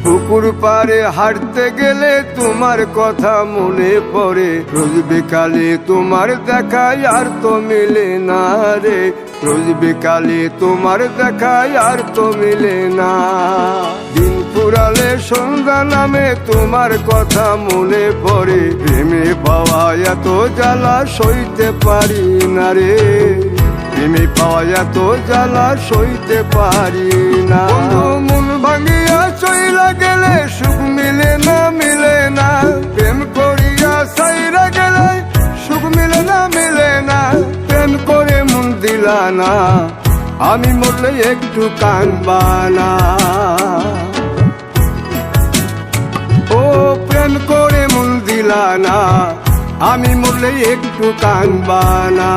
পুকুর পাড়ে হাঁটতে গেলে তোমার কথা মনে পড়ে, রোজ বিকালে তোমার দেখায় আর তো মিলে না রে, রোজ বিকালে তোমার দেখায় আর তো মিলে না। দিন ফুরালে সন্ধ্যা নামে তোমার কথা মনে পড়ে, প্রেমে পাওয়া এত জ্বালা সইতে পারি না রে, প্রেমে পাওয়া এত জ্বালা সইতে পারি না। মন ভাঙিয়া চইলা গেলে সুখ মিলে না, মিলে না, প্রেম করিয়া সাইরা গেলে সুখ মিলে না, মিলে না, প্রেম করে মন দিলা না, আমি মরলে একটু কাঁদবা না। ও প্রেম করে মন দিলা না, আমি মরলে একটু কাঁদবা না।